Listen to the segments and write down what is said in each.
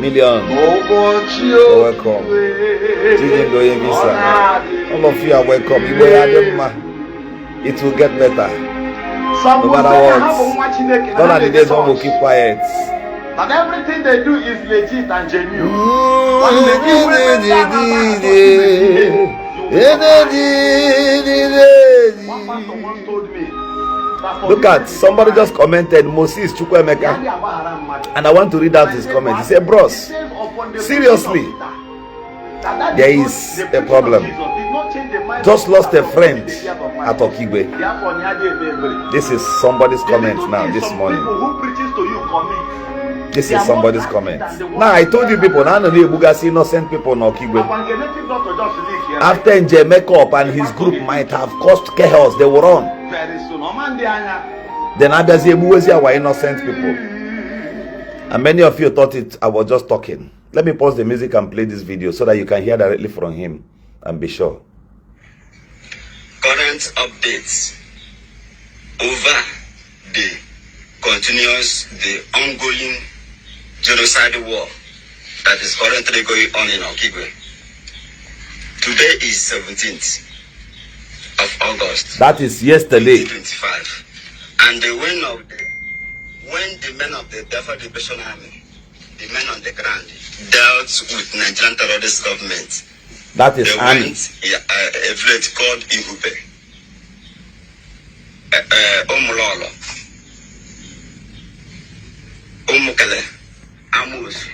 million. You're welcome. All of you are welcome. It will get better. No matter what. Gone are the days one will keep quiet. But everything they do is legit and genuine. Look at, somebody just commented, Moses Chukwemeka, and I want to read out his comment. He said, bros, seriously, there is a problem. Just lost a friend at Okigwe. This is somebody's comment now this morning. This is somebody's comment. Now I told you people, now I see innocent people in Okigwe. After NJ Makeup and his group might have caused chaos, they were on. Then Abiazi were innocent people. And many of you thought I was just talking. Let me pause the music and play this video so that you can hear directly from him and be sure. Current updates over the ongoing genocide war that is currently going on in Okigwe. Today is 17th of August. That is yesterday. 2025. And when the men of the Biafra Liberation Army, the men on the ground, dealt with Nigerian terrorist government. That is army. A village called Ihube. Omulolo. Omukele. Amus.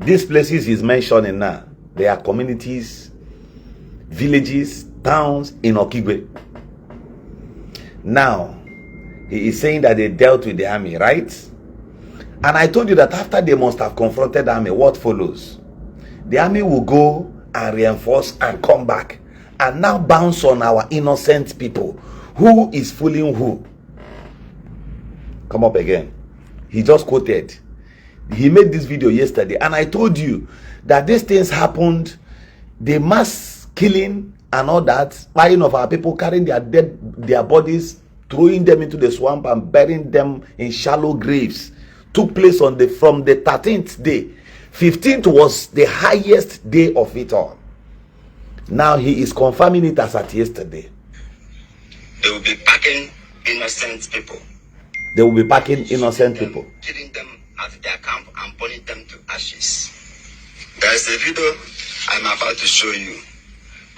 These places he's mentioning now, they are communities, villages, towns in Okigwe. Now, he is saying that they dealt with the army, right? And I told you that after they must have confronted the army, what follows? The army will go and reinforce and come back and now bounce on our innocent people. Who is fooling who? Come up again. He just quoted. He made this video yesterday, and I told you that these things happened, the mass killing and all that, spying of our people, carrying their bodies, throwing them into the swamp and burying them in shallow graves, took place from the 13th day. 15th was the highest day of it all. Now he is confirming it as at yesterday. They will be packing innocent people. They will be packing innocent people. Killing them at their camp and burning them to ashes. There is a video I'm about to show you.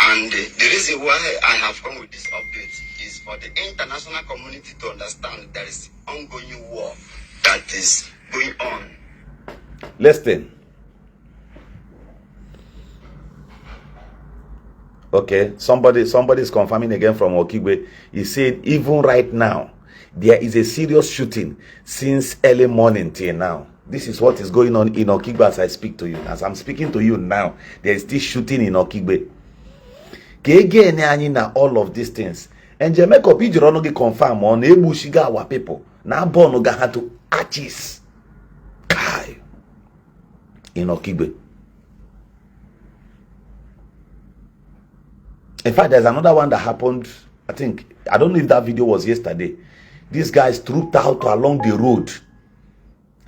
And the reason why I have come with this update is for the international community to understand there is ongoing war that is going on. Listen. Okay, somebody's confirming again from Okigwe. He said even right now there is a serious shooting since early morning till now. This is what is going on in Okigwe as I speak to you. As I'm speaking to you now, there is this shooting in Okigwe. Na all of these things. And Jamaica Pijirono get confirm on Ebushiga our people. Now born ga had to arches. Kai in Okigwe. In fact, there's another one that happened. I don't know if that video was yesterday. These guys trooped out along the road.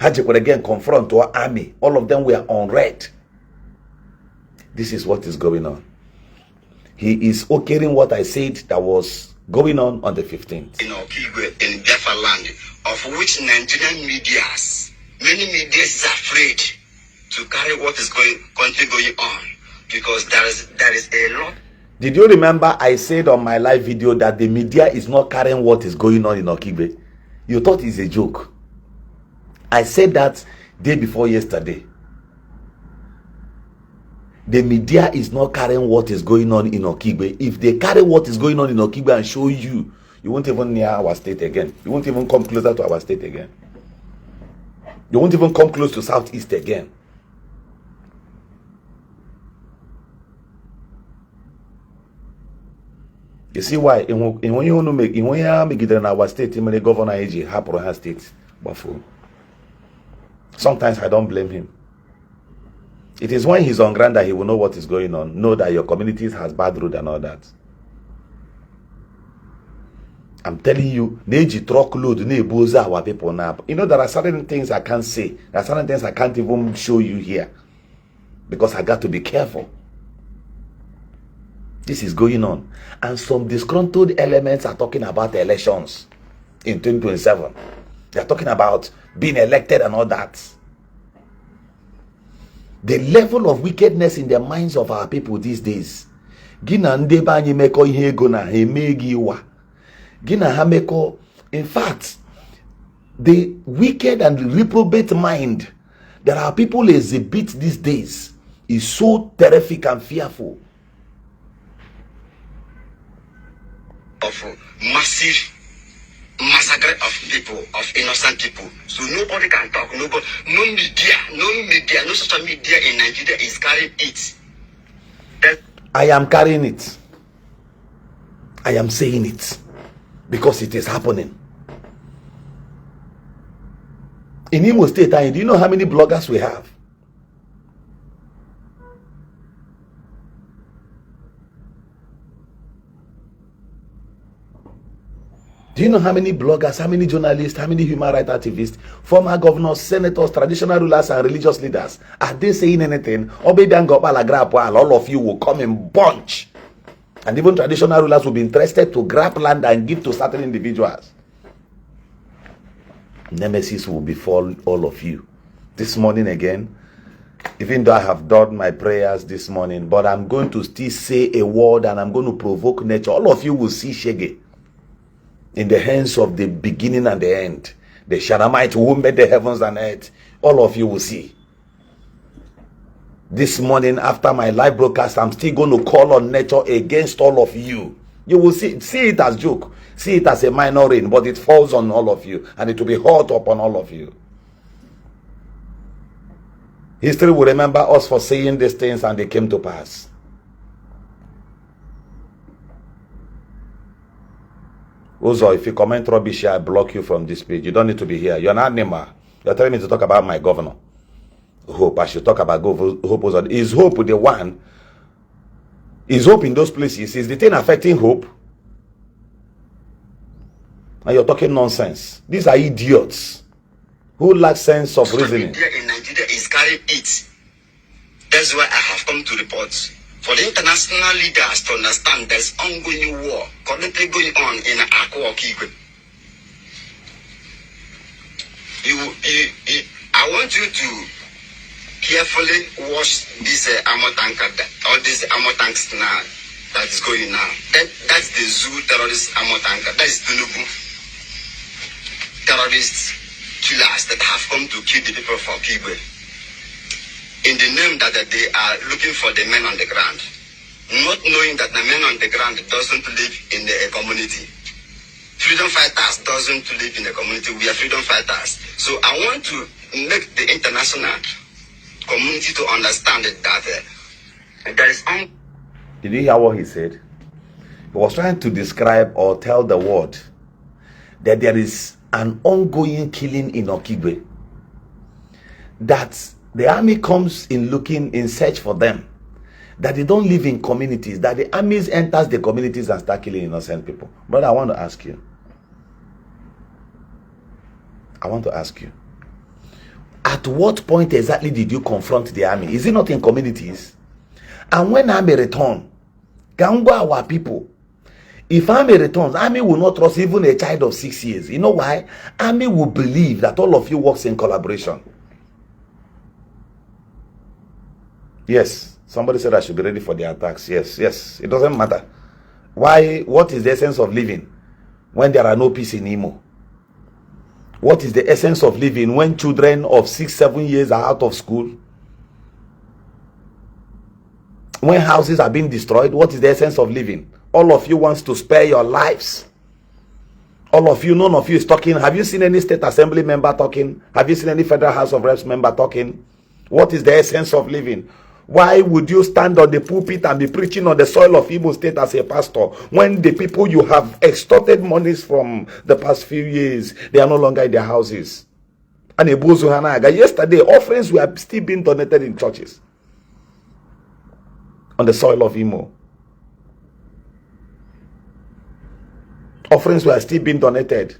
Haji could again confront our army. All of them were on red. This is what is going on. He is okaying what I said that was going on the 15th. In Okigwe, in Biafra land, of which Nigerian many media is afraid to carry what is currently going on, because there is a lot. Did you remember I said on my live video that the media is not carrying what is going on in Okigwe? You thought it's a joke. I said that day before yesterday. The media is not carrying what is going on in Okigwe. If they carry what is going on in Okigwe and show you, you won't even near our state again. You won't even come closer to our state again. You won't even come close to Southeast again. You see why? In when you want to make it in our state, the governor AG happen her state. Sometimes I don't blame him. It is when he's on ground that he will know what is going on. Know that your community has bad road and all that. I'm telling you, Neji truckload, Nebuza our people now. You know, there are certain things I can't say. There are certain things I can't even show you here. Because I got to be careful. This is going on. And some disgruntled elements are talking about elections in 2027. They're talking about being elected and all that. The level of wickedness in the minds of our people these days. Gina ndeba anyị meko ihe ego na emegi iwa. Gina ha meko. In fact, the wicked and reprobate mind that our people exhibit these days is so terrific and fearful. Of massive massacre of people, of innocent people. So nobody can talk. Nobody, no media, no social media in Nigeria is carrying it. I am carrying it. I am saying it because it is happening. In Imo State, do you know how many bloggers we have? Do you know how many bloggers, how many journalists, how many human rights activists, former governors, senators, traditional rulers, and religious leaders, are they saying anything? All of you will come in bunch. And even traditional rulers will be interested to grab land and give to certain individuals. Nemesis will befall all of you. This morning again, even though I have done my prayers this morning, but I'm going to still say a word and I'm going to provoke nature. All of you will see Shege in the hands of the beginning and the end. The Shanamite who made the heavens and earth. All of you will see. This morning after my live broadcast, I'm still going to call on nature against all of you. You will see it as joke. See it as a minor rain, but it falls on all of you. And it will be hot upon all of you. History will remember us for saying these things and they came to pass. Uzo, if you comment rubbish here, I block you from this page. You don't need to be here. You're an animal. You're telling me to talk about my governor. Hope. I should talk about Hope. Is Hope the one? Is Hope in those places? Is the thing affecting Hope? And you're talking nonsense. These are idiots who lack sense of reasoning. Media in Nigeria is carrying it. That's why I have come to report. For the international leaders to understand there's ongoing war currently going on in Akwa Okigwe. I want you to carefully watch this armor tanker, all these armor tanks now that is going now. That's the zoo terrorist armor tanker. That is Tinubu terrorist killers that have come to kill the people for Okigwe. In the name that they are looking for the men on the ground, not knowing that the men on the ground doesn't live in the community. Freedom fighters doesn't live in the community. We are freedom fighters. So I want to make the international community to understand that there is. Did you hear what he said? He was trying to describe or tell the world that there is an ongoing killing in Okigwe. That the army comes in search for them. That they don't live in communities. That the armies enters the communities and start killing innocent people. Brother, I want to ask you. At what point exactly did you confront the army? Is it not in communities? And when army return, can go our people. If army returns, army will not trust even a child of 6 years. You know why? Army will believe that all of you works in collaboration. Yes, somebody said I should be ready for the attacks. Yes, it doesn't matter. Why? What is the essence of living when there are no peace in Imo? What is the essence of living when children of 6, 7 years are out of school? When houses are being destroyed, what is the essence of living? All of you wants to spare your lives. All of you, none of you is talking. Have you seen any state assembly member talking? Have you seen any federal house of reps member talking? What is the essence of living? Why would you stand on the pulpit and be preaching on the soil of Igbo State as a pastor when the people you have extorted monies from the past few years, they are no longer in their houses? And yesterday, offerings were still being donated in churches on the soil of Imo. Offerings were still being donated.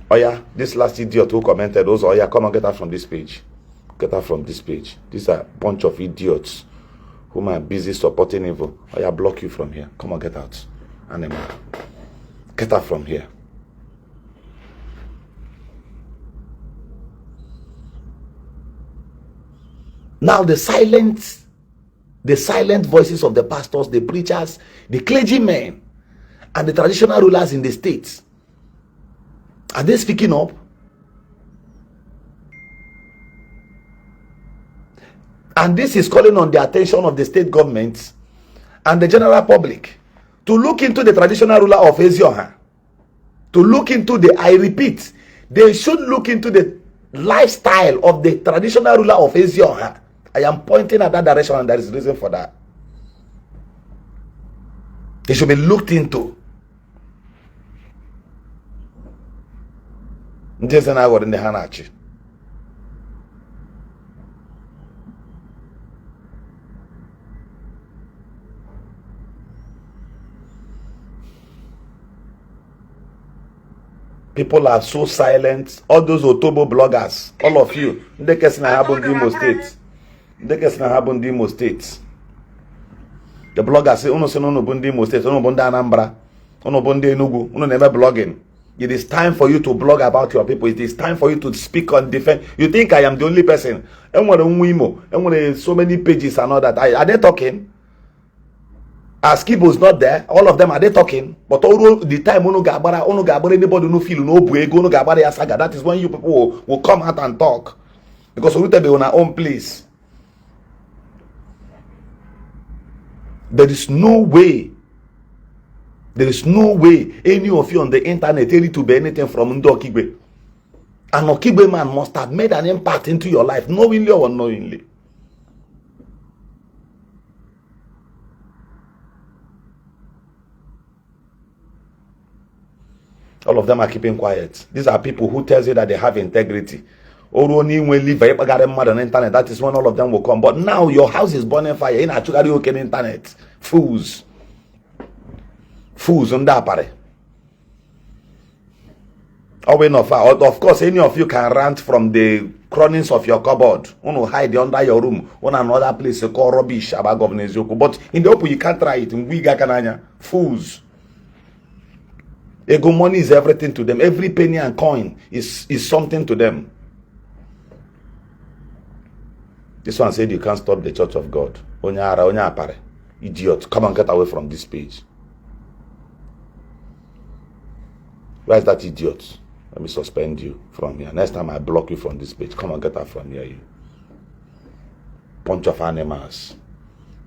Oh yeah, this last idiot who commented also, oh yeah, come and get her from this page. Get her from this page. These are a bunch of idiots whom are busy supporting evil. Oh yeah, block you from here. Come on, get out. Animal. Get her from here. Now the silent voices of the pastors, the preachers, the clergymen, and the traditional rulers in the states, are they speaking up? And this is calling on the attention of the state governments and the general public to look into the traditional ruler of Ezioha. To look into I repeat, they should look into the lifestyle of the traditional ruler of Ezioha. I am pointing at that direction, and there is reason for that. They should be looked into. Jason, I got in the Hanachi. People are so silent. All those Otobo bloggers, all of you. The case na happen in Imo State. The case na happen in Imo State. The bloggers say, "Uno se no bundi Imo State, uno bundi Anambra, uno bundi Enugu, uno never blogging." It is time for you to blog about your people. It is time for you to speak on defense. You think I am the only person? And when so many pages and all that, are they talking? As Kibo is not there, all of them are they talking? But all the time, anybody no feel no buego no gabara Saga. That is when you people will come out and talk, because we will be on our own place. There is no way any of you on the internet ready to be anything from Ndo Okigwe. An Okigwe man must have made an impact into your life, knowingly or unknowingly. All of them are keeping quiet. These are people who tells you that they have integrity. Or only when leave on the internet, that is when all of them will come. But now your house is burning fire. In actually okay internet. Fools on that part. Of course, any of you can rant from the cronings of your cupboard. Hide under your room. Another place you call rubbish about Governor Ezioku. But in the open, you can't try it. Fools. Ego money is everything to them. Every penny and coin is something to them. This one said you can't stop the church of God. Idiot. Come and get away from this page. Where is that idiot? Let me suspend you from here. Next time I block you from this page. Come and get out from here, you. Bunch of animals.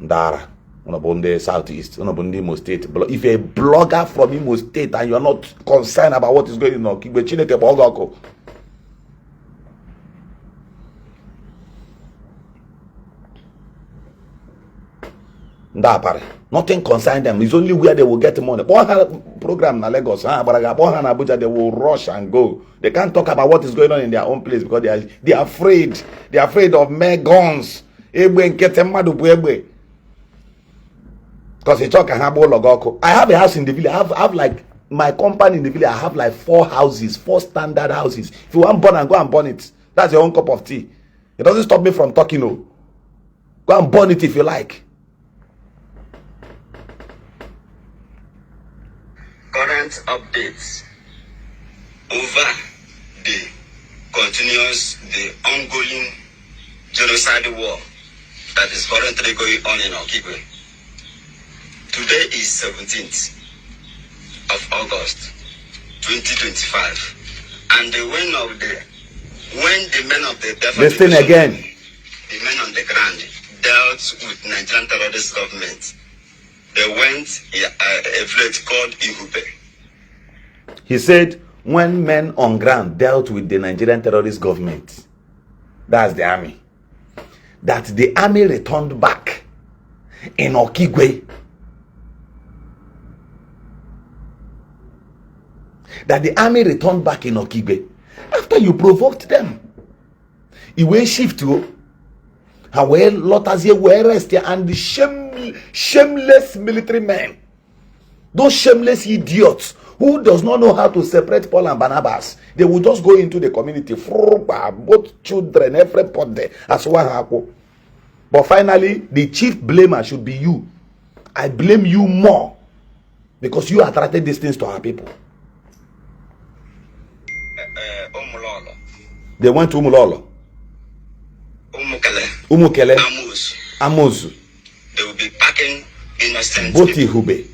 Ndara. Unabonde Southeast. Unabonde Imo State. If you're a blogger from Imo State and you're not concerned about what is going on, nothing concerns them. It's only where they will get money. Program na Lagos, Abuja, they will rush and go. They can't talk about what is going on in their own place because they are afraid. They are afraid of mere guns. Because they talk and have logoko. I have a house in the village. I have like my company in the village. I have like 4 houses, 4 standard houses. If you want burn and go and burn it, that's your own cup of tea. It doesn't stop me from talking. No, go and burn it if you like. Current updates over the ongoing genocide war that is currently going on in Okigwe. Today is 17th of August 2025, and when the men of the listen again, the men on the ground dealt with Nigerian terrorist government. They went a village called Ihube. He said, when men on ground dealt with the Nigerian terrorist government, that's the army, that the army returned back in Okigwe. That the army returned back in Okigwe after you provoked them. You will shift to How well lotters here were arrested and the shameless military men. Those shameless idiots who does not know how to separate Paul and Barnabas. They will just go into the community, both children, everybody, as one happen. But finally, the chief blamer should be you. I blame you more because you attracted these things to our people. They went to Umulolo. Umukele. Amozu. They will be packing innocent Boti Hube.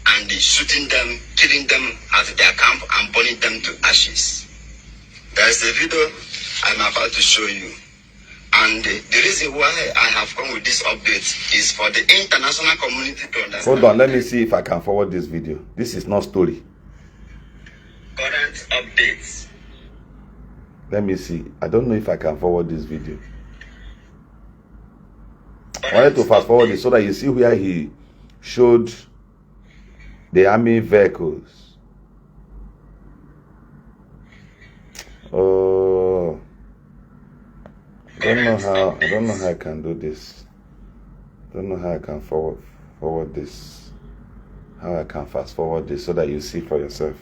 And shooting them, killing them at their camp and burning them to ashes. There is a video I'm about to show you. And the reason why I have come with this update is for the international community to understand. Hold on, let me see if I can forward this video. This is not story. Current updates. Let me see. I don't know if I can forward this video. I wanted to fast forward it so that you see where he showed the army vehicles. Oh, I don't know how I can do this. I don't know how I can forward this. How I can fast forward this so that you see for yourself.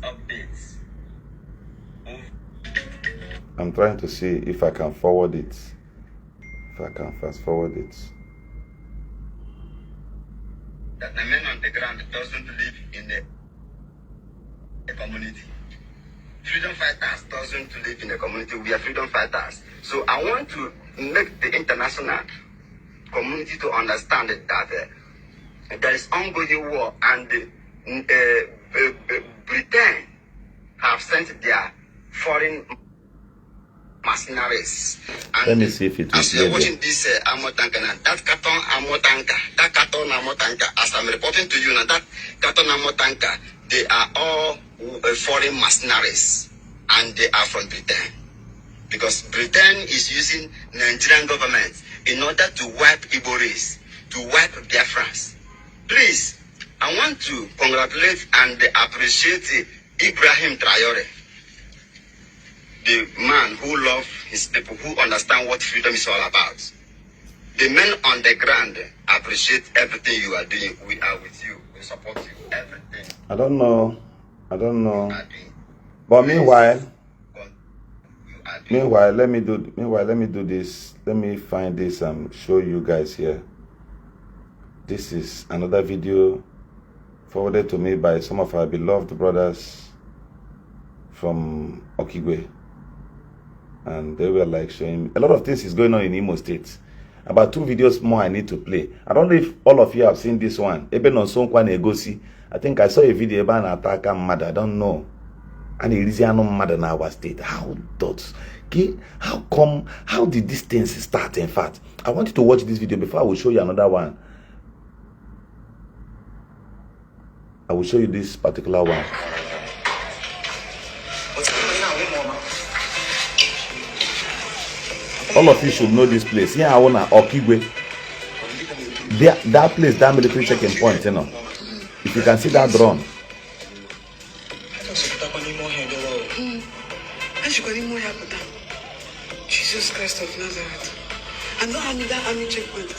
Updates. I'm trying to see if I can forward it. If I can fast forward it. That the men on the ground doesn't live in a community. Freedom fighters doesn't live in a community. We are freedom fighters. So I want to make the international community to understand that there is ongoing war and Britain have sent their foreign mercenaries. And let me see if it is. as you're watching this armor tanker now, that carton armor tanker, as I'm reporting to you now, that carton armor tanker, they are all foreign mercenaries and they are from Britain. Because Britain is using Nigerian government in order to wipe Igbo race, to wipe Biafrans. Please, I want to congratulate and appreciate Ibrahim Traore, the man who loves his people, who understands what freedom is all about. The men on the ground appreciate everything you are doing. We are with you. We support you. Everything. I don't know. But meanwhile, let me do this. Let me find this and show you guys here. This is another video forwarded to me by some of our beloved brothers from Okigwe, and they were like showing a lot of things is going on in Imo State. About 2 videos more I need to play. I don't know if all of you have seen this one. Eben on Sonkwa Negosi. I think I saw a video about an attack on mother. I don't know. And it is no mother in our state. How did this thing start? In fact, I want you to watch this video before I will show you another one. I will show you this particular one. All of you should know this place. Here I want Okigwe. That place, that military checking point, you know. If you can see that drone. Jesus Christ of Nazareth. I don't have that army checkpoint.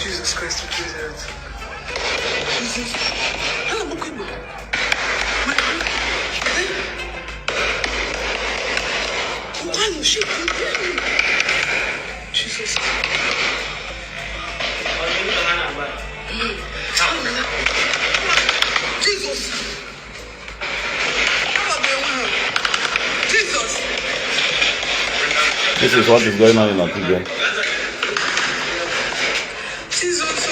Jesus Christ of Nazareth. Jesus. This is what is going on in Okigwe. Jesus.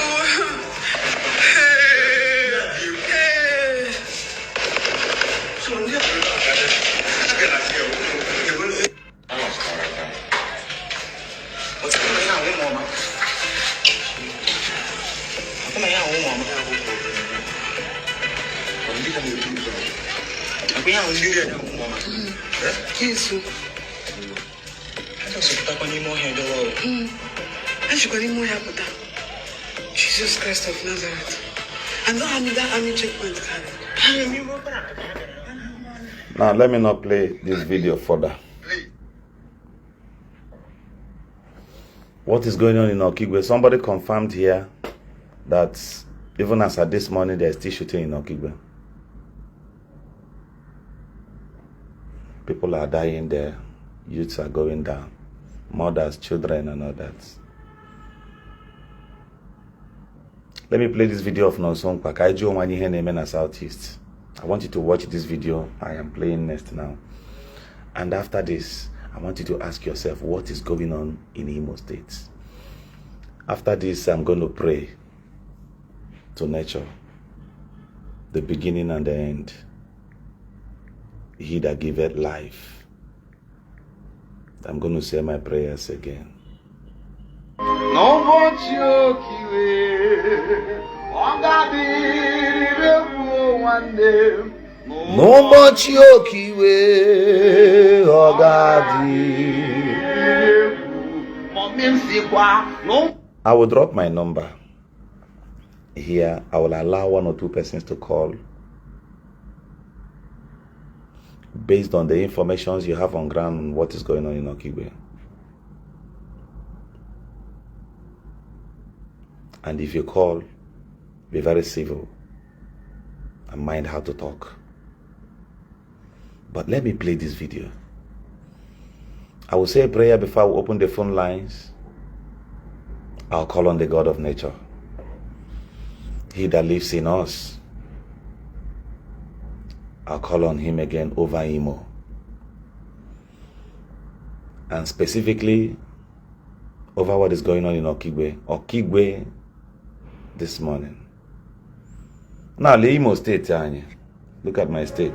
Jesus Christ of Nazareth. And don't have me that army checkpoint card. Now let me not play this video further. What is going on in Okigwe? Somebody confirmed here that even as at this morning, they're still shooting in Okigwe. People are dying there. Youths are going down. Mothers, children, and all that. Let me play this video of Nonsong Pakaiju Wanyihene Southeast. I want you to watch this video I am playing next now. And after this, I want you to ask yourself what is going on in Imo State. After this, I'm going to pray to nature, the beginning and the end. He that giveth life. I'm going to say my prayers again. No much yokiwe ogadi. I will drop my number here. I will allow 1 or 2 persons to call based on the information you have on ground on what is going on in Okigwe. And if you call, be very civil and mind how to talk. But let me play this video. I will say a prayer before I open the phone lines. I'll call on the God of nature. He that lives in us. I'll call on him again over Imo. And specifically over what is going on in Okigwe. Okigwe this morning. Now, Imo State, look at my state.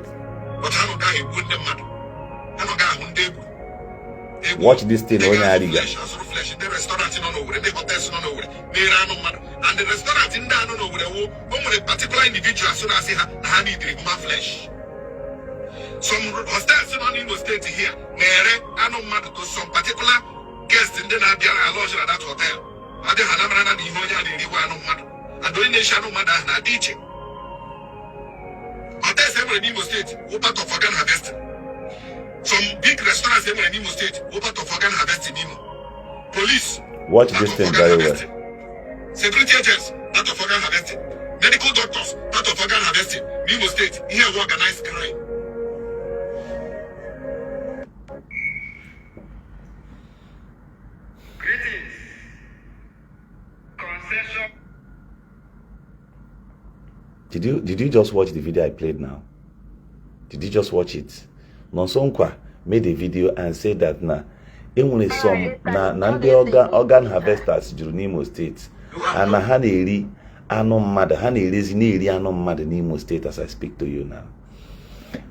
Watch this thing when I read. And the restaurant in there, no, a particular individual, so I say, I need flesh. Some hostels in Imo State here, I know matter to some particular guests in the Nadia lodge at that hotel. I don't have the Imonia, the Iwano matter. I don't know matter, and teaching. Hotels in Imo State, part of organ harvesting. Some big restaurants in Imo State, part of organ harvesting. Police. Watch this thing very well. Security agents, part of organ harvesting. Medical doctors, part of organ harvesting. Imo State, here we organize crime. Greetings. Concession. Did you just watch the video I played now? Did you just watch it? Nonsonkwa made a video and said that only some organ harvesters in Imo State. And Haneri Anomad, Haneri Neri Anomad in Imo State as I speak to you now.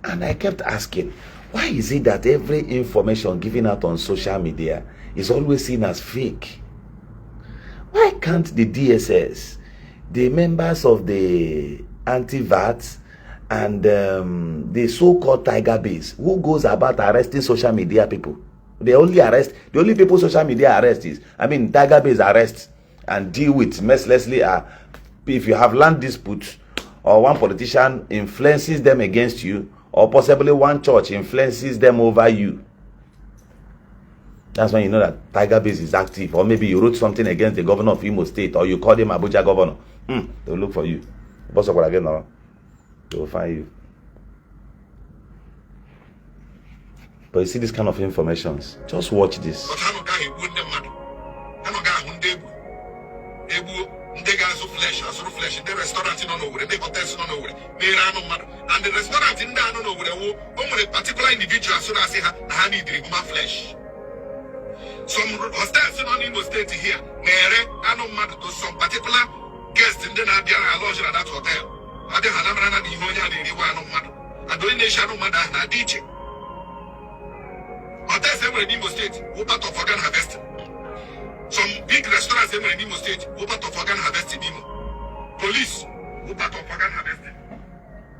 And I kept asking, why is it that every information given out on social media is always seen as fake? Why can't the DSS, the members of the anti-VAT and the so-called Tiger Base, who goes about arresting social media people, the only people social media arrest is, Tiger Base arrest and deal with mercilessly if you have land disputes or one politician influences them against you, or possibly one church influences them over you. That's when you know that Tiger Base is active. Or maybe you wrote something against the governor of Imo State, or you called him Abuja governor. They will look for you. Boss of what again now? They will find you. But you see this kind of information. Just watch this. Flesh, the restaurant in the hotels and the restaurant in there, a particular individual, so I say, I need flesh. Some hostels in Imo State here, I know matter to some particular guests in the Nadia lodge at that hotel. I don't have the Imonia, the Iwano matter. I don't know matter, and teaching. Hotels in Imo State, part of organ harvesting. Some big restaurants in Imo State, part of organ harvesting. Police, part of organ harvesting.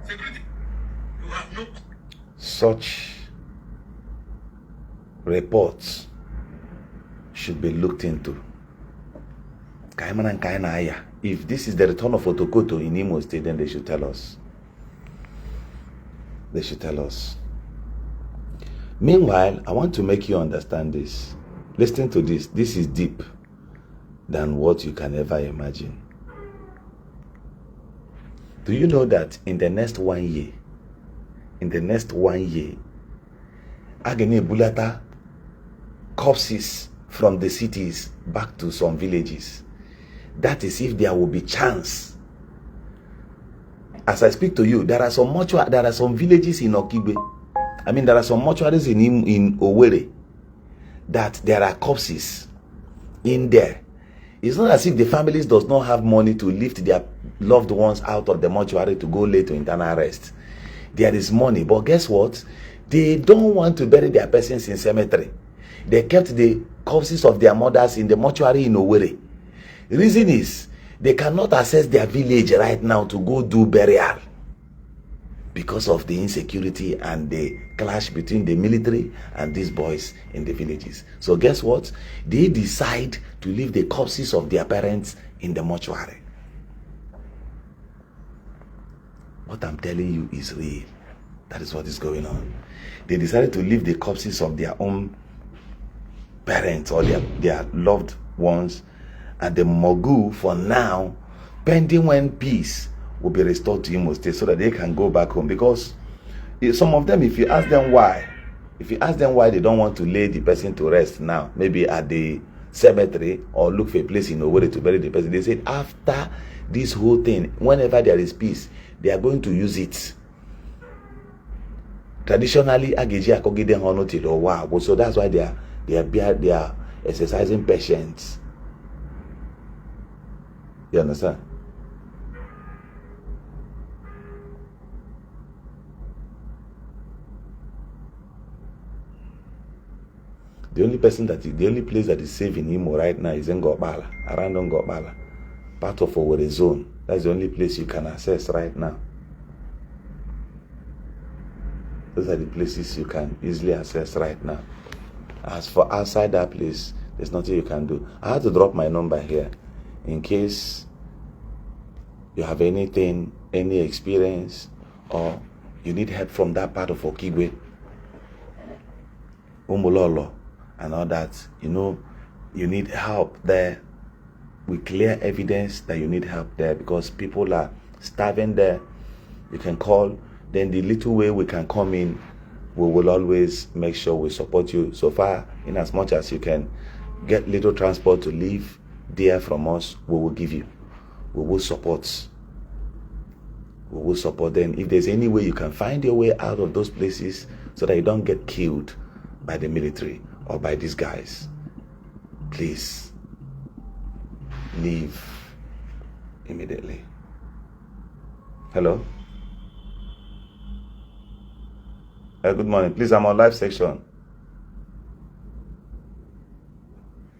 Security. You have no. Such reports should be looked into. If this is the return of Otokoto in Imo State, then they should tell us. They should tell us. Meanwhile, I want to make you understand this. Listen to this. This is deep than what you can ever imagine. Do you know that in the next 1 year, Agene Bulata corpses from the cities back to some villages? That is if there will be chance. As I speak to you, there are some villages in Okigwe. I mean, there are some mortuaries in Owerri that there are corpses in there. It's not as if the families does not have money to lift their loved ones out of the mortuary to go lay to internal rest. There is money, but guess what? They don't want to bury their persons in cemetery. They kept the corpses of their mothers in the mortuary in Owerri. The reason is they cannot access their village right now to go do burial because of the insecurity and the clash between the military and these boys in the villages. So guess what? They decide to leave the corpses of their parents in the mortuary. What I'm telling you is real. That is what is going on. They decided to leave the corpses of their own parents or their loved ones at the Mogu for now, pending when peace will be restored to Imo State so that they can go back home. Because some of them, if you ask them why they don't want to lay the person to rest now, maybe at the cemetery or look for a place in Owerri to bury the person, they said after this whole thing, whenever there is peace, they are going to use it. Traditionally, Ageji Akogide Hono till wow. So that's why they are exercising patience. You understand? The only place that is safe in Imo right now is in Ngobala, around Ngobala, part of our zone. That's the only place you can access right now. Those are the places you can easily access right now. As for outside that place, there's nothing you can do. I had to drop my number here in case you have anything, any experience, or you need help from that part of Okigwe, Umulolo, and all that. You need help there. We clear evidence that you need help there because people are starving there. You can call. Then the little way we can come in, we will always make sure we support you. So far, in as much as you can get little transport to leave there from us, we will give you. We will support. We will support them. If there's any way you can find your way out of those places so that you don't get killed by the military or by these guys, please leave immediately. Hello? Good morning. Please, I'm on live section.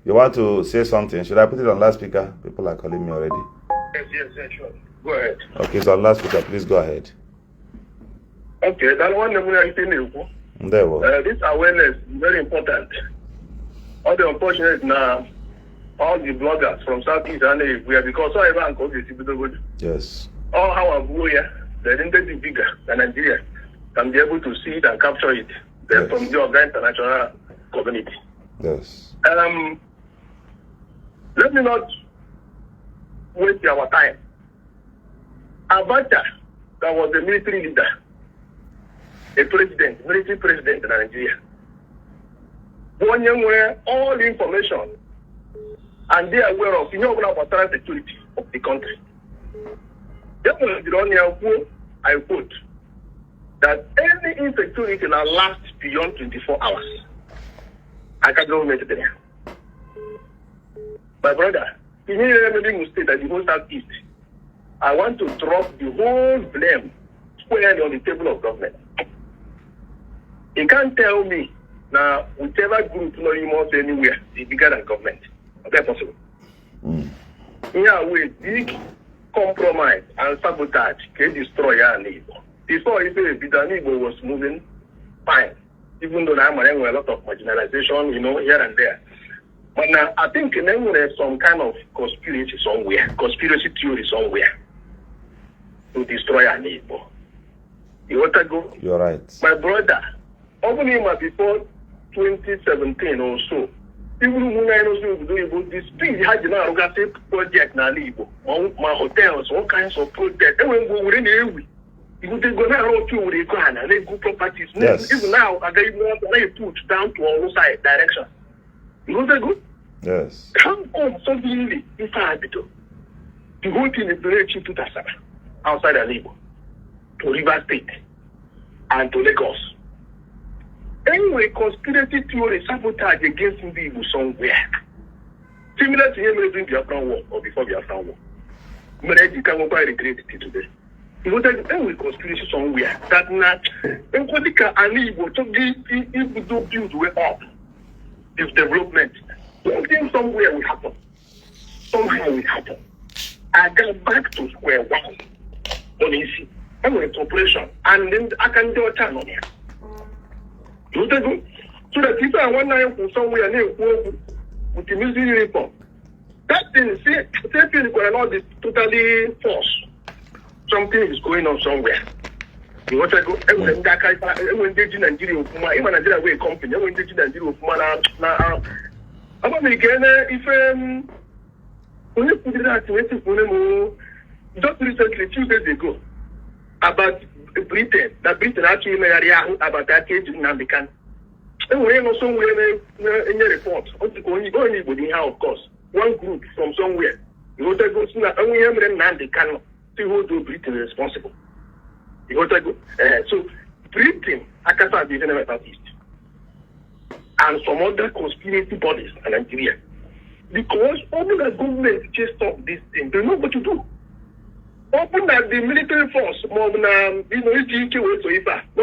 You want to say something? Should I put it on loudspeaker? People are calling me already. Yes, sure. Go ahead. Okay, so on loudspeaker, please go ahead. Okay, that one this awareness is very important. All the unfortunate now, all the bloggers from Southeast and we are because all everyone calls it. Yes. All our the identity bigger than Nigeria can be able to see it and capture it from the international community. Yes. Let me not waste our time. Abacha, that was a military leader, a military president in Nigeria. One young where all the information and they are aware of about security of the country. I quote that any insecurity will last beyond 24 hours. I can't go make it there. My brother, in any state that the whole Southeast, I want to drop the whole blame squarely on the table of government. You can't tell me now whichever group no you must anywhere is bigger than government. Okay, possible. Yeah, with big compromise and sabotage can destroy our neighbor. before Igbo was moving fine, even though now there were a lot of marginalization, here and there. But now I think there was some kind of conspiracy theory somewhere to destroy an Igbo. You want to go? You're right. My brother, even before 2017 or so, even when I was doing this thing, had the project na Igbo, my hotels, all kinds of projects. And when we were in the you would go now to the Ghana, they go properties. Yes. Even now, I get more put down to all side direction. You know good? Yes. Come on, suddenly, if I had to. The whole thing is very cheap to Saga, outside Ala Igbo, to River State, and to Lagos. Anyway, conspiracy theory sabotage against Igbo somewhere. Similar to him during the Biafra war or before the Biafra war. But I think I'm quite regret it today. You know that anyway, conspiracy somewhere that not and Igbo to give build way up this development. Something somewhere will happen. Somehow will happen. I get back to square one on easy. Anyway, operation and then I can do a turn on here. So that people are one night from somewhere near with the music uniform. That thing, say not is totally false. Something is going on somewhere. You want to go? Everyone did in Nigeria, even Nigeria way company. Everyone did in Nigeria. Now, I'm again if when you put that just recently 2 days ago about Britain, that Britain actually made a about that case in Nambikan. And we know somewhere in the report, only going of course, one group from somewhere. You want to go to only Nambikan, see who do Britain responsible. You want to go? So, Britain, Akasa, the General Baptist, and some other conspiracy bodies in Nigeria. Because open the government just stop this thing, they know what to do. Open that the military force, more than now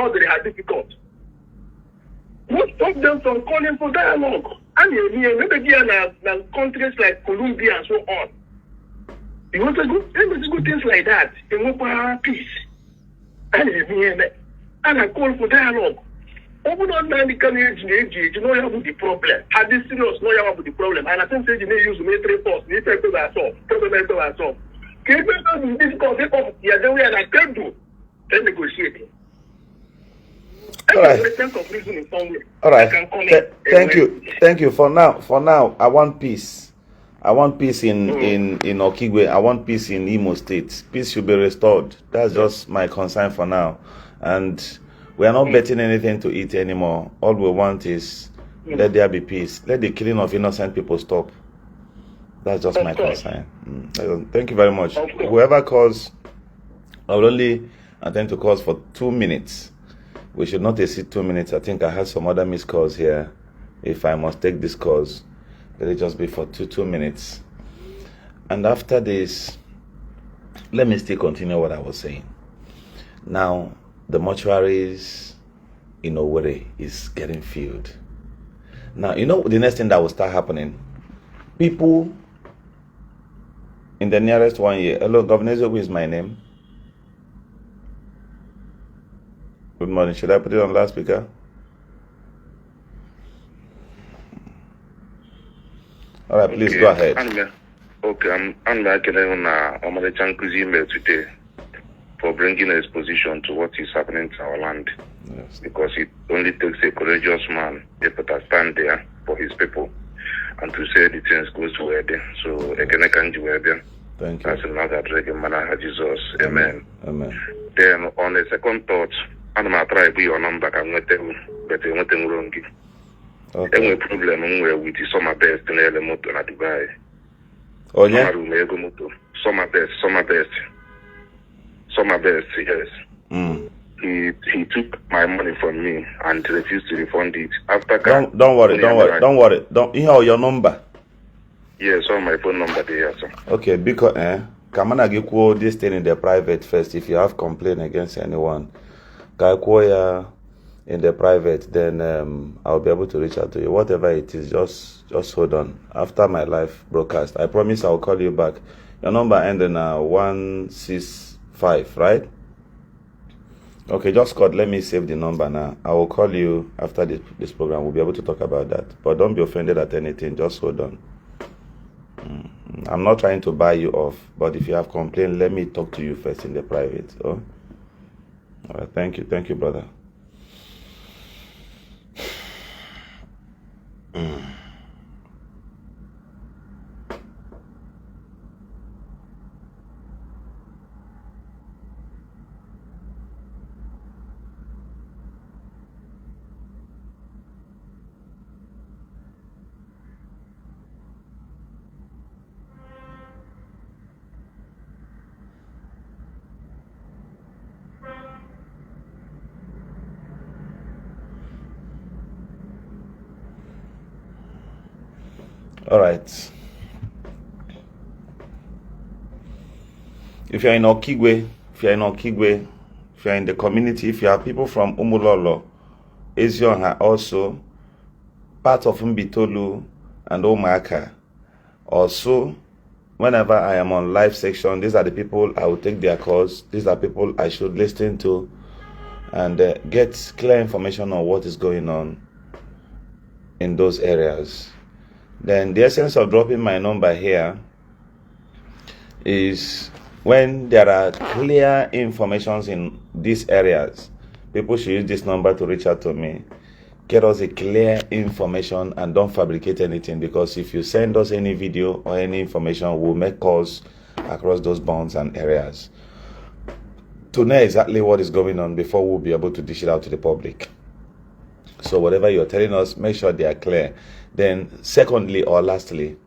they are difficult. What stopped them from calling for dialogue? And maybe in countries like Colombia and so on. You want to go things like that, they want peace. And I call for dialogue. Open on the age, you know how the problem. Had this serious know how the problem. And I think they use military force, they take over at all, problem at all. Can you this cause the way I can do? Then negotiating. All right. All right. Thank you. For now, I want peace. I want peace in Okigwe. I want peace in Imo State. Peace should be restored. That's just my concern for now. And we are not betting anything to eat anymore. All we want is let there be peace. Let the killing of innocent people stop. That's just my concern. Thank you very much. Whoever calls, I will only attend to calls for 2 minutes. We should not exceed 2 minutes. I think I had some other missed calls here. If I must take these calls, let it just be for two minutes. And after this, let me still continue what I was saying. Now, the mortuaries in Owerri is getting filled. Now, you know the next thing that will start happening? People in the nearest 1 year. Hello, Governor Zogu is my name. Good morning. Should I put it on loudspeaker? All right, please go ahead. I'm like a chunky email today for bringing an exposition to what is happening to our land. Yes. Because it only takes a courageous man to stand there for his people and to say the things goes to where they. So again, I can't do where they. Thank you. That's another dragon man, Jesus. Amen. Amen. Then on a second thought, I'm going to try to be your number. I'm going to but I'm going wrong. Okay. A problem with the summer best in the motor at Dubai. Oh yeah. Summer best, yes. He took my money from me and refused to refund it. After don't worry. Don't you know your number? Yes, on my phone number there, sir. Okay, because come on, I give this thing in the private first. If you have complaint against anyone, in the private, then I'll be able to reach out to you. Whatever it is, just hold on. After my live broadcast, I promise I'll call you back. Your number ending 165, right? Okay, just cut. Let me save the number now. I will call you after this program. We'll be able to talk about that. But don't be offended at anything. Just hold on. I'm not trying to buy you off. But if you have complained, let me talk to you first in the private. Oh? All right. Thank you. Thank you, brother. All right. If you're in Okigwe, if you're in the community, if you have people from Umulolo, Ezionha also, part of Mbitolu and Omaka, also, whenever I am on live section, these are the people I will take their calls. These are people I should listen to and get clear information on what is going on in those areas. Then the essence of dropping my number here is when there are clear informations in these areas, people should use this number to reach out to me. Get us a clear information and don't fabricate anything, because if you send us any video or any information, we'll make calls across those bounds and areas to know exactly what is going on before we'll be able to dish it out to the public. So whatever you're telling us, make sure they are clear. Then secondly or lastly,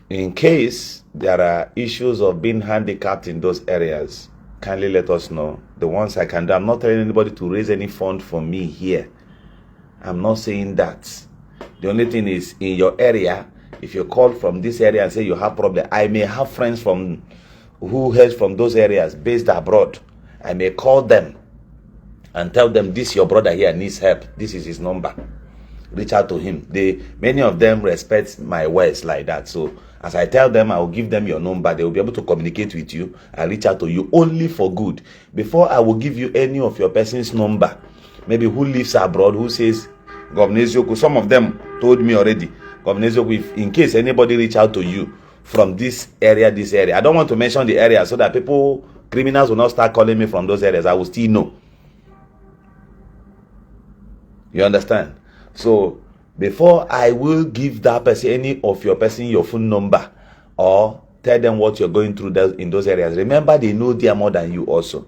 in case there are issues of being handicapped in those areas, kindly let us know. The ones I can do. I'm not telling anybody to raise any fund for me here. I'm not saying that. The only thing is, in your area, if you call from this area and say you have problem, I may have friends from who hails from those areas based abroad. I may call them and tell them, this your brother here needs help. This is his number. Reach out to him. Many of them respect my words like that. So as I tell them, I will give them your number. They will be able to communicate with you and reach out to you only for good. Before I will give you any of your person's number, maybe who lives abroad, who says, Governor Ezioku, some of them told me already, Governor Ezioku, in case anybody reach out to you from this area, I don't want to mention the area so that criminals will not start calling me from those areas. I will still know. You understand? So before I will give that person, any of your person, your phone number, or tell them what you're going through in those areas, remember they know they are more than you also.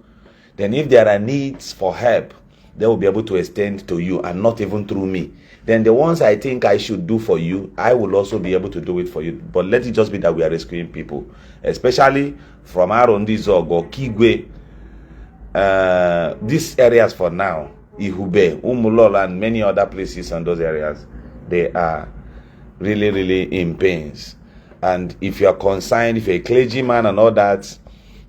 Then if there are needs for help, they will be able to extend to you and not even through me. Then the ones I think I should do for you, I will also be able to do it for you. But let it just be that we are rescuing people, especially from Arondi Zog or Kigwe, these areas for now. Ihube, Umulola, and many other places in those areas, they are really, really in pains. And if you are concerned, if you're a clergyman and all that,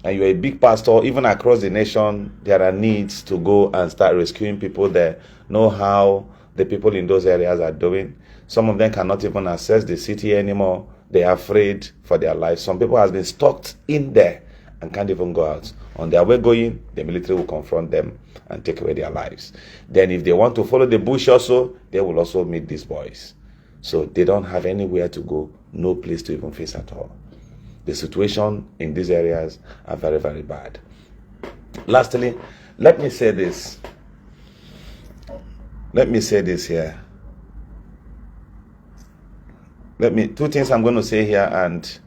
and you're a big pastor, even across the nation, there are needs to go and start rescuing people there. Know how the people in those areas are doing. Some of them cannot even access the city anymore. They are afraid for their lives. Some people have been stuck in there and can't even go out. On their way going, the military will confront them and take away their lives. Then if they want to follow the bush also, they will also meet these boys. So they don't have anywhere to go, no place to even face at all. The situation in these areas are very, very bad. Lastly, let me say this. Let me say this here. Two things I'm going to say here, and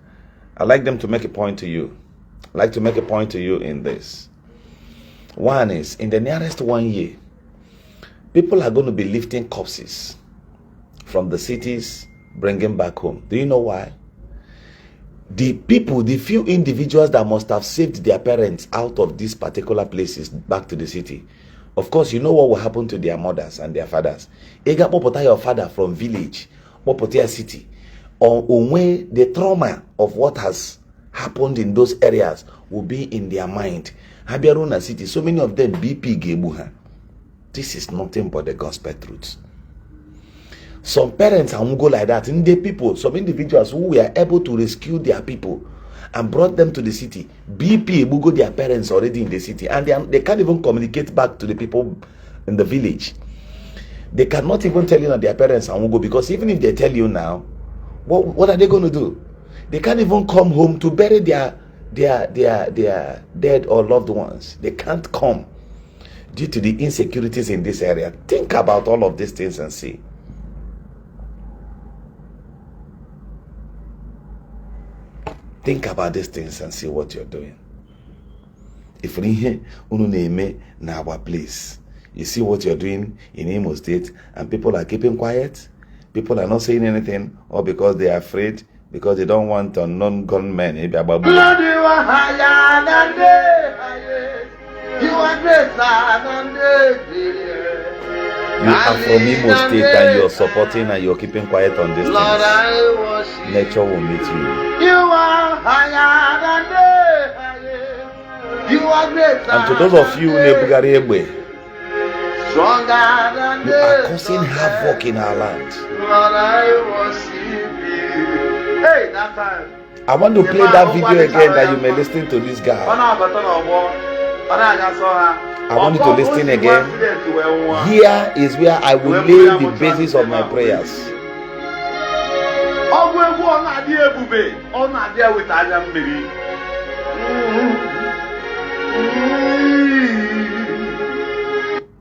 I'd like them to make a point to you. I'd like to make a point to you in this. One is, in the nearest 1 year, people are going to be lifting corpses from the cities, bringing back home. Do you know why? The few individuals that must have saved their parents out of these particular places back to the city, of course, you know what will happen to their mothers and their fathers. Ega popota your father from village, popota city, or the trauma of what has happened in those areas will be in their mind. Habiaruna city, so many of them BP Gebuha. This is nothing but the gospel truth. Some parents won't go like that. In the people, some individuals who were able to rescue their people and brought them to the city, BP will go their parents already in the city, and they can't even communicate back to the people in the village. They cannot even tell you that their parents are go, because even if they tell you now, what are they going to do? They can't even come home to bury their dead or loved ones. They can't come due to the insecurities in this area. Think about all of these things and see. Think about these things and see what you're doing. If we here in our place, you see what you're doing in Imo State, and people are keeping quiet. People are not saying anything, or because they are afraid, because they don't want unknown gunmen. You are greater You are from Igbo State and you are supporting and you are keeping quiet on this things. Nature will meet you. And to those of you you are causing havoc in our land. I want to play that video again that you may listen to this guy. I want you to listen again. Here is where I will lay the basis of my prayers.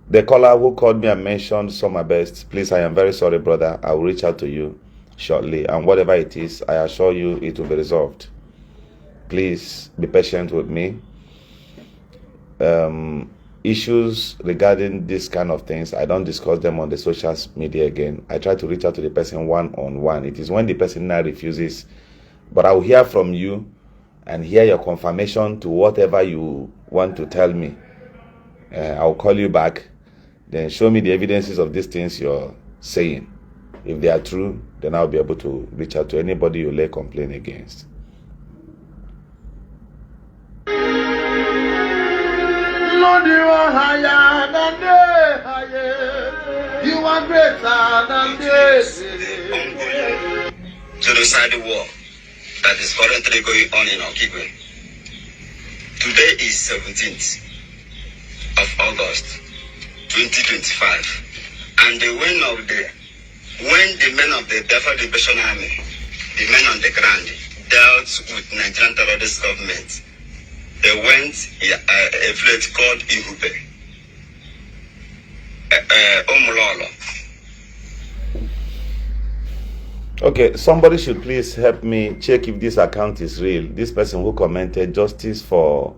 The caller who called me and mentioned Summer Best, please, I am very sorry, brother. I will reach out to you shortly, and whatever it is, I assure you it will be resolved. Please be patient with me. Issues regarding this kind of things, I don't discuss them on the social media again. I try to reach out to the person one-on-one. It is when the person now refuses, but I will hear from you and hear your confirmation to whatever you want to tell me. I'll call you back, then show me the evidences of these things you're saying. If they are true, then I'll be able to reach out to anybody you lay complaint against. You are higher than they. You are greater than they. Genocide war that is currently going on in Okigwe. Today is 17th of August 2025, and when the men of the Biafra Liberation Army, the men on the ground, dealt with Nigerian terrorist government, they went a village called Ihube, Omulolo. Okay, somebody should please help me check if this account is real. This person who commented justice for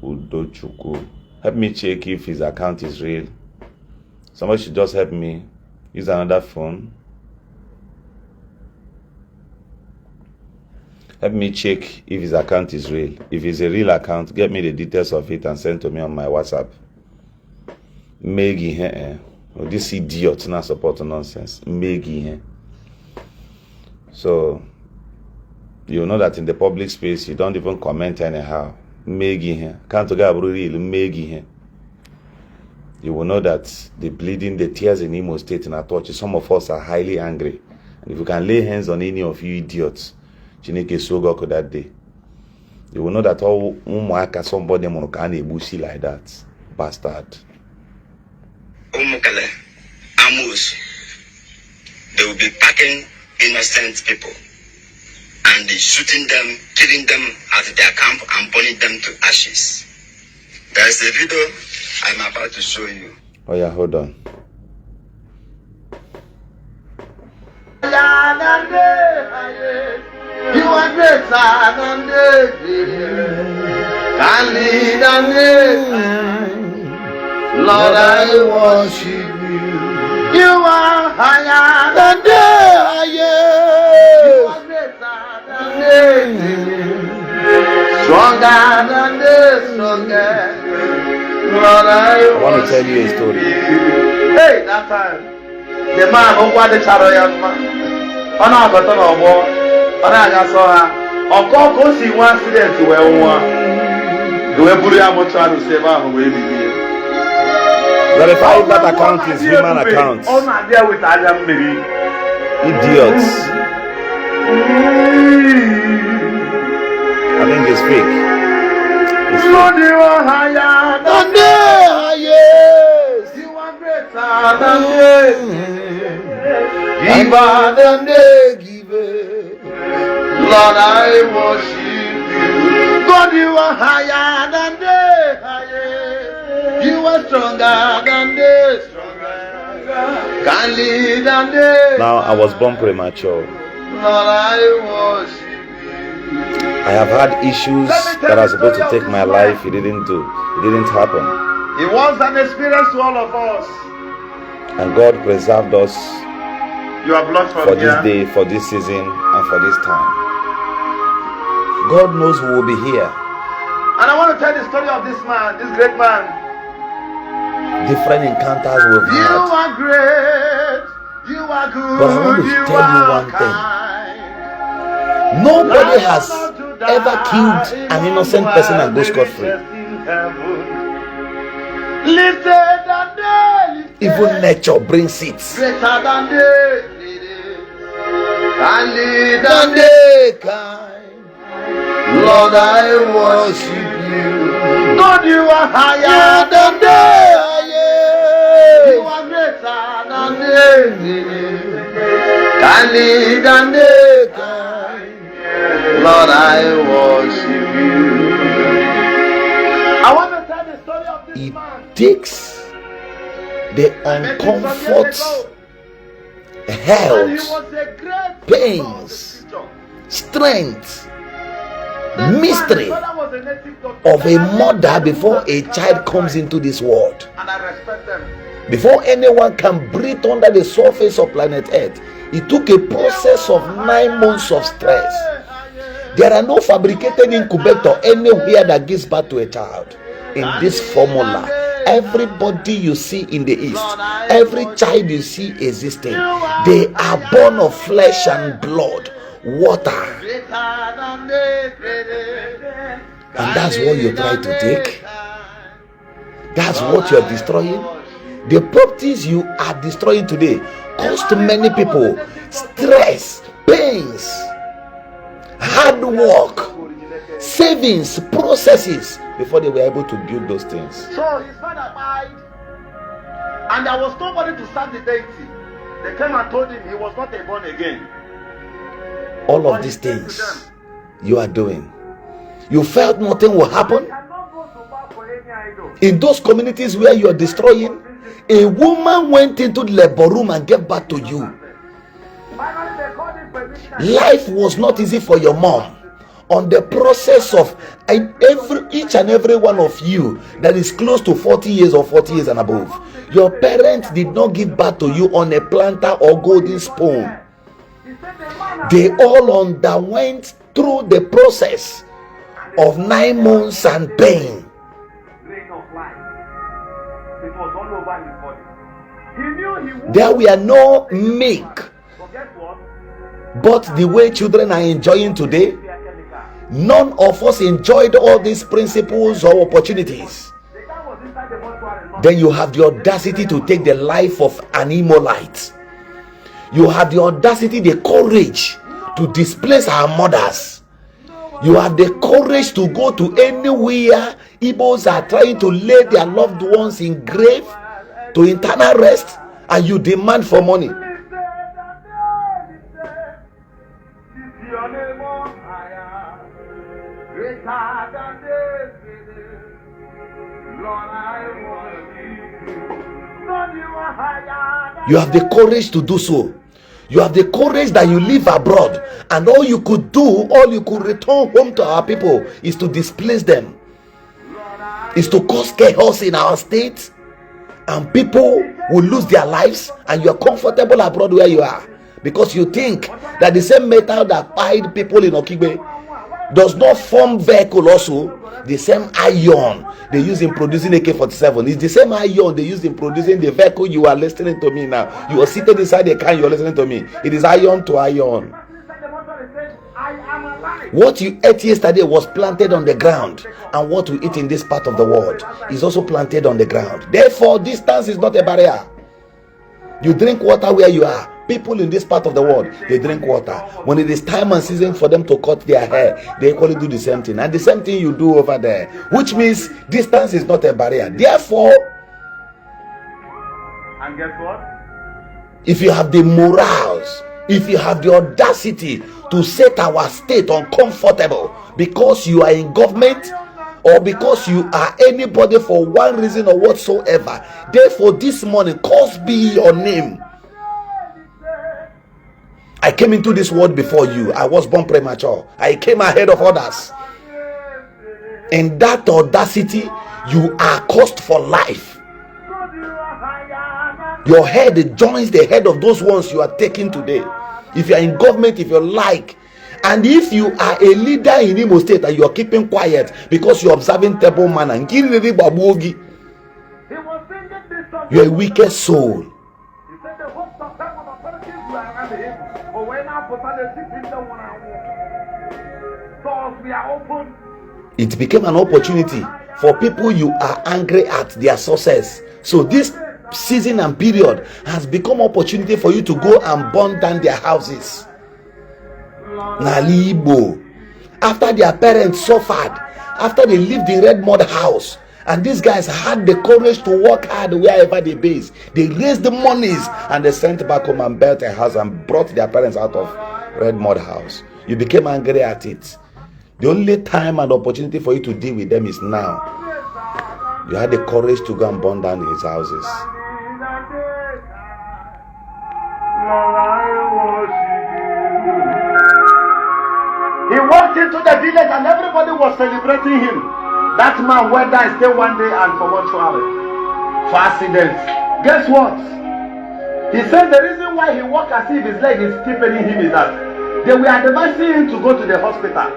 Udochukwu. Help me check if his account is real. Somebody should just help me. Use another phone. Help me check if his account is real. If it's a real account, get me the details of it and send to me on my WhatsApp. Maggie, this idiot not support nonsense. Maggie. So you know that in the public space you don't even comment anyhow. Maggie, can't get real Maggie. You will know that the bleeding, the tears in Imo State and Atochi, some of us are highly angry. And if you can lay hands on any of you idiots, Chineke Sogoko that day, you will know that all Umuaka somebody monokane bushi like that. Bastard. Umukale, Amus, they will be packing innocent people and shooting them, killing them at their camp and burning them to ashes. There is a video I'm about to show you. Oh yeah, hold on. You are greater than they. Can lead and Lord, I worship you. You are higher than they. You are greater than they. Stronger than the strongest. Lord, I want to tell you a story. Hey, that time, the man who was the young man, on our bottom of war, on our saw her, or see one accident to where one. The way Buria Mocha to save her away. Verify if that account is human account. On a there with Adam Mary. Idiots. fake. It's Lord, fake. you are higher than And the highest. you are greater than the Giver than the giver. Lord, I worship you. God, you are higher than the highest. You are stronger than the stronger. Can lead than the. Now I was born premature. Lord, I worship you. I have had issues that are supposed to take my life. It didn't do. It didn't happen. It was an experience to all of us. And God preserved us You are blood from for this here. day, for this season, and for this time. God knows we will be here. And I want to tell the story of this man, this great man. Different encounters we've You had. are great. You are good. But I want to you tell you are one thing. kind. Nobody has ever killed an innocent person and go scot-free. Lifted and lifted. Even nature brings it. Greater than the and lead And and they kind. Lord, I worship you. God, you are higher than the You are greater than the can lead and the Lord, I worship you. I want to tell the story of this man. It takes the uncomfort, And he health, was a great pains, strength, mystery of a mother before a child comes into this world. And I respect them. Before anyone can breathe under the surface of planet Earth, it took a process of 9 months of stress. There are no fabricated incubator anywhere that gives birth to a child. In this formula, everybody you see in the East, every child you see existing, they are born of flesh and blood, water. And that's what you try to take. That's what you're destroying. The properties you are destroying today cost many people stress, pains, hard work, savings, processes before they were able to build those things. So his father died, and there was nobody to serve the deity. They came and told him he was not a born again. All of these things you are doing, you felt nothing will happen. In those communities where you are destroying, a woman went into the labor room and gave birth to you. Life was not easy for your mom. On the process of each and every one of you that is close to 40 years or 40 years and above, your parents did not give birth to you on a planter or golden spoon. They all underwent through the process of 9 months and pain. There were no milk, but the way children are enjoying today, none of us enjoyed all these principles or opportunities. Then you have the audacity to take the life of an Imolite. You have the audacity, the courage to displace our mothers. You have the courage to go to anywhere Igbos are trying to lay their loved ones in grave to internal rest, and you demand for money. You have the courage to do so. You have the courage that you live abroad, and all you could do, all you could return home to our people is to displace them, is to cause chaos in our state, and people will lose their lives, and you are comfortable abroad where you are because you think that the same metal that tied people in Okigbe does not form vehicle also. The same iron they use in producing AK-47 is the same iron they use in producing the vehicle you are listening to me now. You are seated inside the car, you are listening to me. It is iron to iron. What you ate yesterday was planted on the ground, and what we eat in this part of the world is also planted on the ground. Therefore, distance is not a barrier. You drink water where you are. People in this part of the world, they drink water. When it is time and season for them to cut their hair, they equally do the same thing. And the same thing you do over there, which means distance is not a barrier. Therefore, And guess what? if you have the morals, if you have the audacity to set our state uncomfortable because you are in government or because you are anybody for one reason or whatsoever, therefore this morning, cause be your name. I came into this world before you. I was born premature. I came ahead of others. In that audacity, you are cursed for life. Your head joins the head of those ones you are taking today. If you are in government, if you like, and if you are a leader in Imo State and you are keeping quiet because you are observing table manner, you are a wicked soul. It became an opportunity for people you are angry at their success. So this season and period has become opportunity for you to go and burn down their houses. Ala Igbo, after their parents suffered, after they lived in red mud house, and these guys had the courage to work hard wherever they base, they raised the monies and they sent back home and built a house and brought their parents out of red mud house. You became angry at it. The only time and opportunity for you to deal with them is now. You had the courage to go and burn down his houses. He walked into the village and everybody was celebrating him. That man went there, stayed one day and for mortuary for accidents. Guess what? He said the reason why he walked as if his leg is still paining him is that they were advising him to go to the hospital,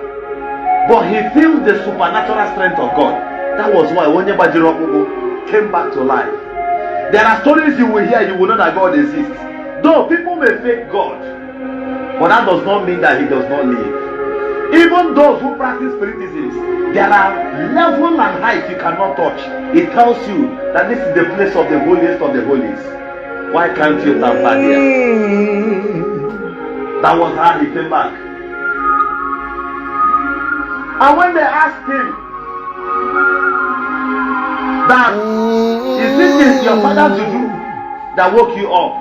but he feels the supernatural strength of God. That was why Onyebajirokubu came back to life. There are stories you will hear, you will know that God exists. Though people may fake God, but that does not mean that he does not live. Even those who practice spiritism, there are levels and heights you cannot touch. It tells you that this is the place of the holiest of the holies. Why can't you stand back here? That was how he came back. And when they asked him that, is this your father's juju that woke you up?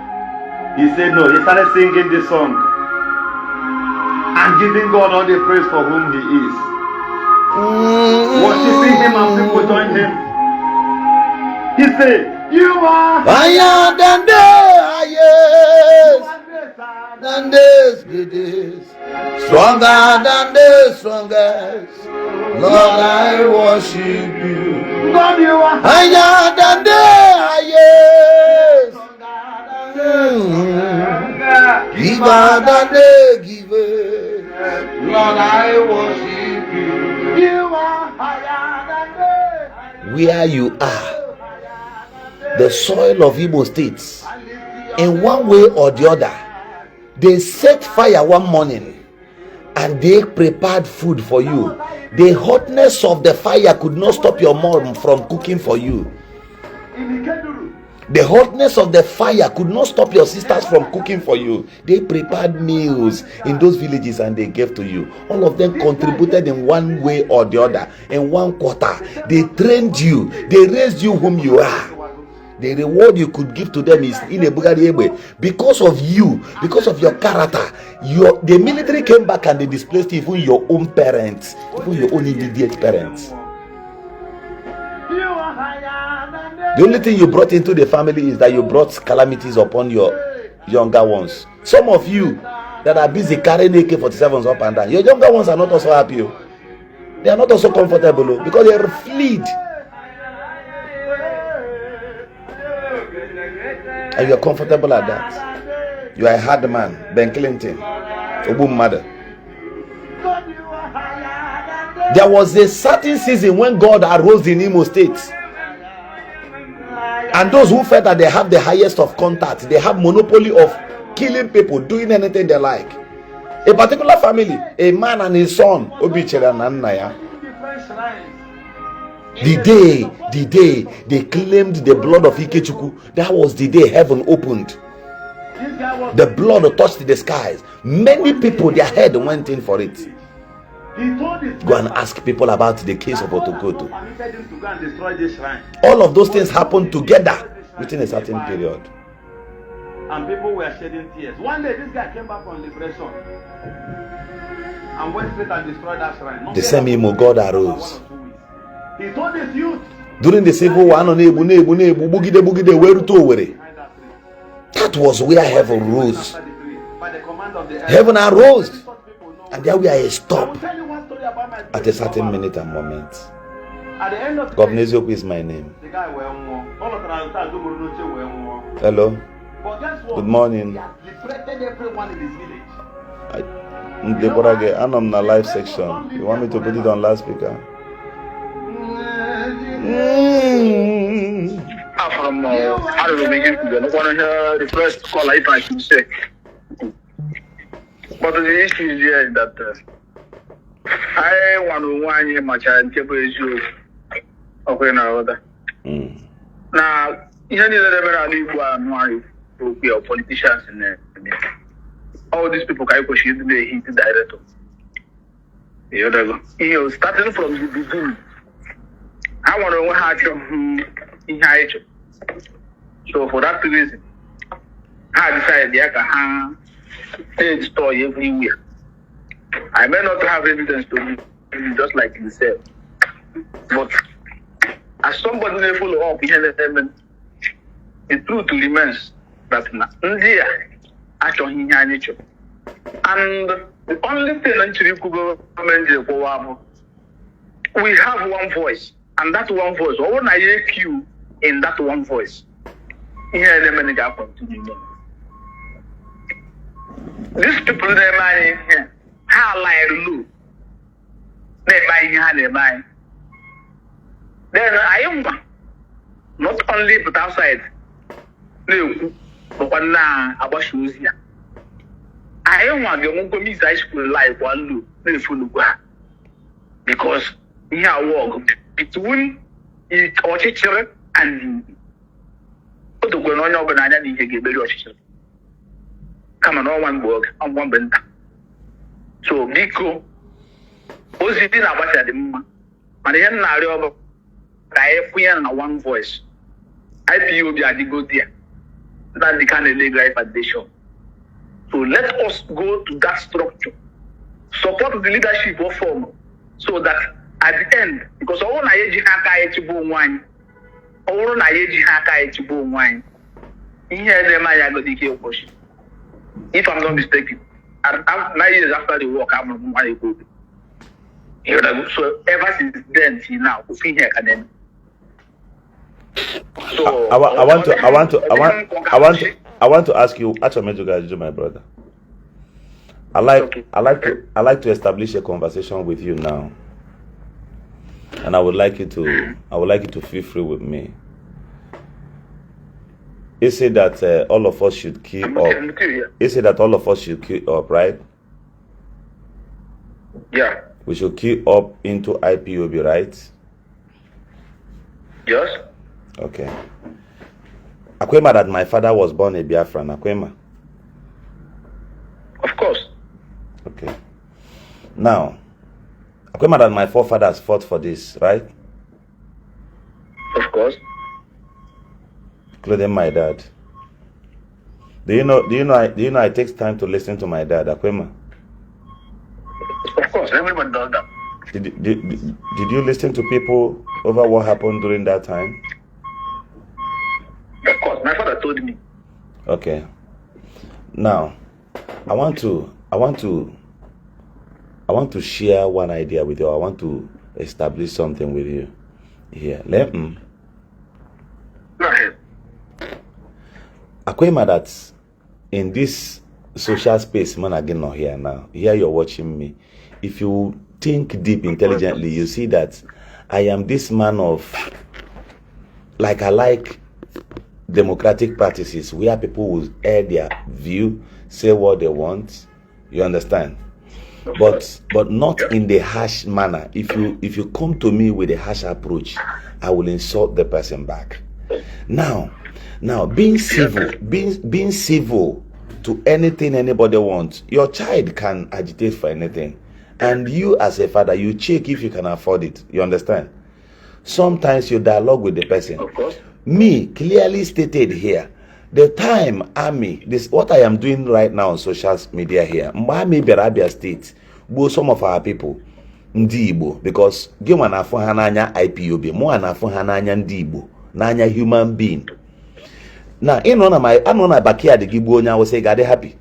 He said no. He started singing this song and giving God all the praise for whom he is. Worshipping him and people joined him. He said, you are higher than the highest, than the greatest, stronger than the strongest. Lord, I worship you. God, you are Higher than the highest, giver than the giver. Lord, I worship you. You are higher than the Where you are, the soil of Igbo states, in one way or the other, they set fire one morning and they prepared food for you. The hotness of the fire could not stop your mom from cooking for you. The hotness of the fire could not stop your sisters from cooking for you. They prepared meals in those villages and they gave to you. All of them contributed in one way or the other. In one quarter, they trained you. They raised you whom you are. The reward you could give to them is in a Bugariebe. Because of you, because of your character, the military came back and they displaced even your own parents, even your own immediate parents. The only thing you brought into the family is that you brought calamities upon your younger ones. Some of you that are busy carrying AK-47s up and down, your younger ones are not also happy. They are not also comfortable because they are fled. And you are comfortable at that. You are a hard man. Ben Clinton, Obu mother. There was a certain season when God arose in Imo State. And those who felt that they have the highest of contact, they have monopoly of killing people, doing anything they like. A particular family, a man and his son, Obichera and Naya. The day they claimed the blood of Ikechukwu, that was the day heaven opened. The blood touched the skies. Many people, their head went in for it. Go and ask people about the case of Otokoto. All of those things happened together within a certain period. And people were shedding tears. One day, this guy came back from liberation and went straight and destroyed that shrine. The same Imo God arose. He told his youth during the civil war. That was where heaven rose. Heaven arose. And there we are a stop at a certain minute and moment. Governor Ezioku is my name. Hello. Good morning. I'm on the live section. You want me to put it on loudspeaker? From how do we begin? I don't want to hear the first call I should say. But the issue is here that I want to warn you much and keep you okay now. Now, you need to know to be politicians and all these people can push you to the heat director. You starting from the beginning. I want to know how to in. So for that reason, I decided I can story everywhere. I may not have evidence to me, just like you said. But as somebody may follow up behind them, the truth remains that India actually in nature. And the only thing that government we have one voice, and that one voice, I want to hear you in that one voice. Here the many continue. These people they buy how like low. They buy here, they buy. Then I am not only but outside. No, but now about shoes here. I am one the one high school life one low, no full because here I walk between our teacher and the going on over and I need to get better. Come on, one work on one bent. So, Nico was it in our watch at the moment. But I am now over one voice. IPO be the good there. That's the kind of legal foundation. So, let us go to that structure, support the leadership of form, so that at the end, because all I have to go wine. All I have to go wine. Here, the Maya got the kill push. If I'm not mistaken, 9 years after the war, I'm on my good. So ever since then, see now, we here again. So I want to ask you. Actually, you guys do, my brother. I like to establish a conversation with you now, and I would like you to feel free with me. You say that all of us should queue up. You say that all of us should queue up, right? Yeah. We should queue up into IPOB, right? Yes. Okay. Akwema that my father was born a Biafran. Akwema. Of course. Okay. Now, Akwema that my forefathers fought for this, right? Of course. Including my dad. Do you know it takes time to listen to my dad, Akwema? Of course, everyone does that. Did you listen to people over what happened during that time? Of course, my father told me. Okay. Now, I want to share one idea with you. I want to establish something with you here. Go ahead. Akwema that in this social space, man, again not here now. Here you're watching me. If you think deep intelligently, you see that I am this man of I like democratic practices where people will air their view, say what they want. You understand? But not in the harsh manner. If you come to me with a harsh approach, I will insult the person back. Now being civil to anything anybody wants. Your child can agitate for anything. And you as a father, you check if you can afford it. You understand? Sometimes you dialogue with the person. Of course. Me, clearly stated here, the time army, this what I am doing right now on social media here, Mbami Berabia State, go some of our people, Ndi Igbo, because Gima na afọ ha n'anya IPOB, mo na afọ ha n'anya Ndi Igbo, n'anya human being. Now, I know na backyard Igbo nya will say, God happy.